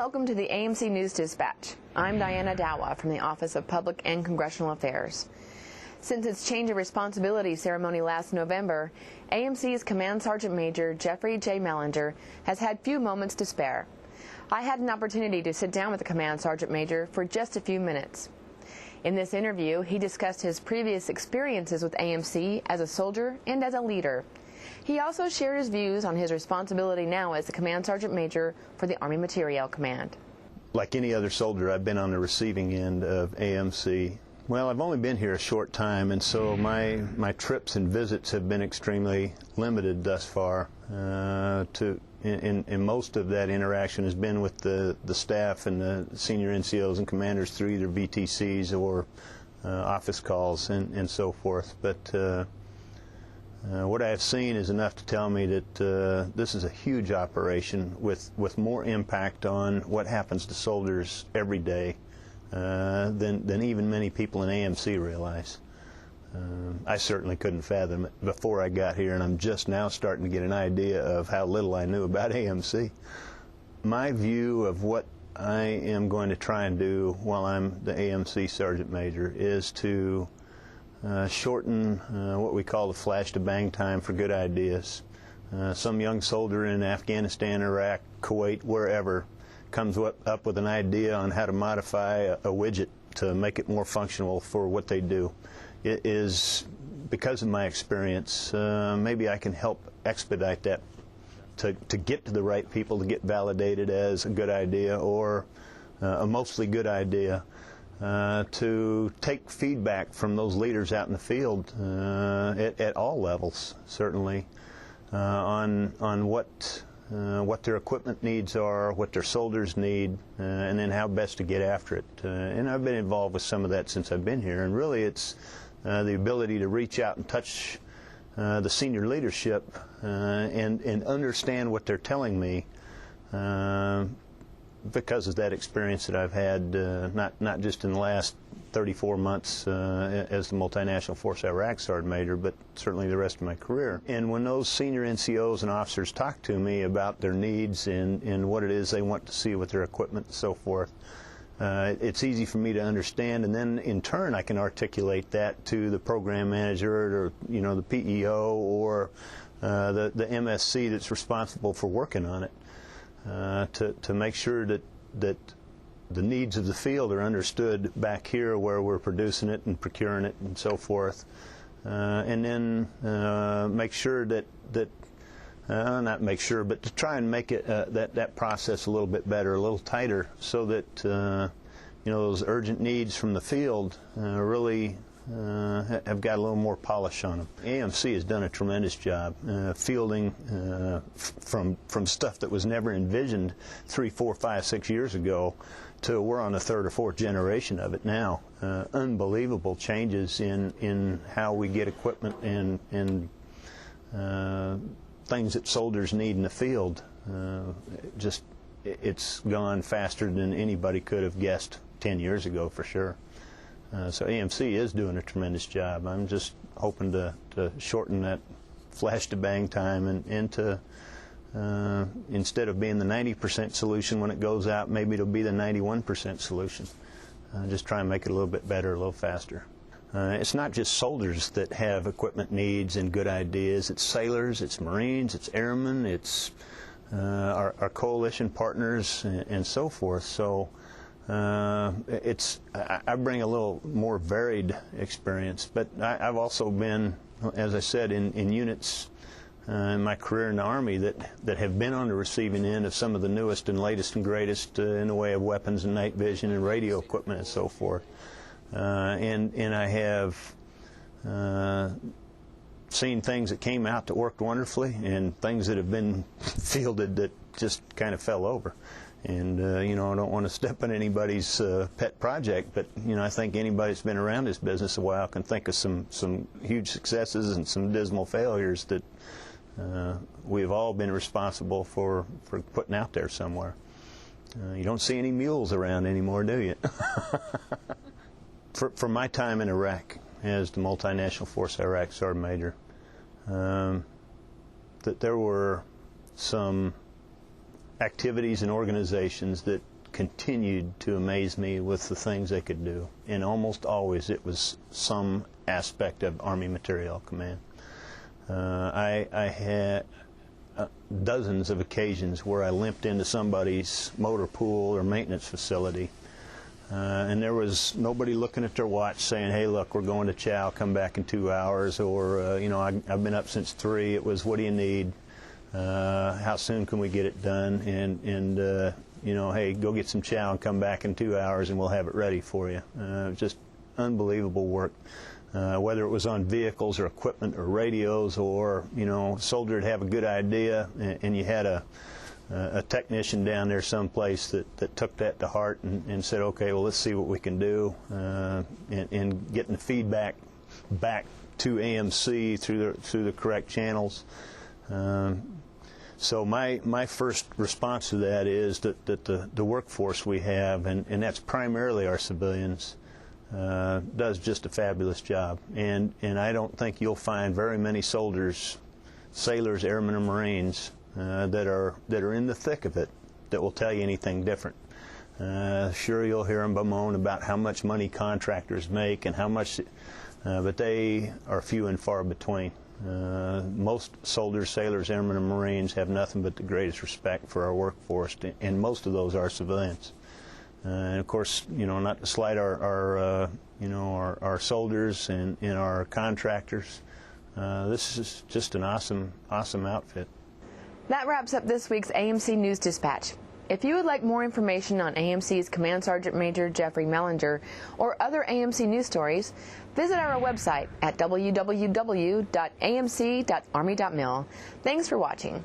Welcome to the AMC News Dispatch. I'm Diana Dawa from the Office of Public and Congressional Affairs. Since its change of responsibility ceremony last November, AMC's Command Sgt. Major Jeffrey J. Mellinger has had few moments to spare. I had an opportunity to sit down with the Command Sgt. Major for just a few minutes. In this interview, he discussed his previous experiences with AMC as a soldier and as a leader. He also shared his views on his responsibility now as the Command Sgt. Major for the Army Materiel Command. Like any other soldier, I've been on the receiving end of AMC. Well, I've only been here a short time, and so my trips and visits have been extremely limited thus far. And most of that interaction has been with the staff and the senior NCOs and commanders through either VTCs or office calls and so forth. But what I have seen is enough to tell me that this is a huge operation with more impact on what happens to soldiers every day than even many people in AMC realize. I certainly couldn't fathom it before I got here, and I'm just now starting to get an idea of how little I knew about AMC. My view of what I am going to try and do while I'm the AMC Sergeant Major is to shorten what we call the flash to bang time for good ideas. Some young soldier in Afghanistan, Iraq, Kuwait, wherever, comes up with an idea on how to modify a widget to make it more functional for what they do. It is, because of my experience, maybe I can help expedite that to get to the right people, to get validated as a good idea or a mostly good idea. To take feedback from those leaders out in the field at all levels, certainly, on what their equipment needs are, what their soldiers need, and then how best to get after it. And I've been involved with some of that since I've been here, and really it's the ability to reach out and touch the senior leadership and understand what they're telling me because of that experience that I've had, not just in the last 34 months as the Multinational Force Iraq Sergeant Major, but certainly the rest of my career. And when those senior NCOs and officers talk to me about their needs and what it is they want to see with their equipment and so forth, it's easy for me to understand, and then in turn I can articulate that to the program manager or the PEO or the MSC that's responsible for working on it. To make sure that the needs of the field are understood back here where we're producing it and procuring it and so forth, and then make sure not make sure, but to try and make it that process a little bit better, a little tighter, so that those urgent needs from the field really have got a little more polish on them. AMC has done a tremendous job fielding from stuff that was never envisioned 3, 4, 5, 6 years ago to we're on the 3rd or 4th generation of it now. Unbelievable changes in how we get equipment and things that soldiers need in the field. It's gone faster than anybody could have guessed 10 years ago for sure. So AMC is doing a tremendous job. I'm just hoping to shorten that flash to bang time and to instead of being the 90% solution when it goes out, maybe it'll be the 91% solution. Just try and make it a little bit better, a little faster. It's not just soldiers that have equipment needs and good ideas. It's sailors, it's Marines, it's airmen, it's our coalition partners and so forth. So I bring a little more varied experience, but I've also been, as I said, in units in my career in the Army that have been on the receiving end of some of the newest and latest and greatest in the way of weapons and night vision and radio equipment and so forth. And I have seen things that came out that worked wonderfully and things that have been fielded that just kind of fell over. And I don't want to step on anybody's pet project, but I think anybody that's been around this business a while can think of some huge successes and some dismal failures that we've all been responsible for putting out there somewhere. You don't see any mules around anymore, do you? For my time in Iraq as the Multinational Force Iraq Sergeant Major, that there were some activities and organizations that continued to amaze me with the things they could do. And almost always it was some aspect of Army Materiel Command. I had dozens of occasions where I limped into somebody's motor pool or maintenance facility, and there was nobody looking at their watch saying, hey, look, we're going to chow, come back in 2 hours, or, you know, I've been up since 3. It was, what do you need? How soon can we get it done? And you know, hey, go get some chow and come back in 2 hours and we'll have it ready for you. Just unbelievable work. Whether it was on vehicles or equipment or radios, or, you know, soldier would have a good idea and you had a technician down there someplace that took that to heart and said, okay, well, let's see what we can do, and getting the feedback back to AMC through the correct channels. So my first response to that is that the workforce we have, and that's primarily our civilians, does just a fabulous job. And I don't think you'll find very many soldiers, sailors, airmen, or Marines that are in the thick of it that will tell you anything different. Sure, you'll hear them bemoan about how much money contractors make and how much, but they are few and far between. Most soldiers, sailors, airmen, and Marines have nothing but the greatest respect for our workforce, and most of those are civilians. And of course, you know, not to slight our soldiers and our contractors. This is just an awesome outfit. That wraps up this week's AMC News Dispatch. If you would like more information on AMC's Command Sergeant Major Jeffrey Mellinger or other AMC news stories, visit our website at www.amc.army.mil. Thanks for watching.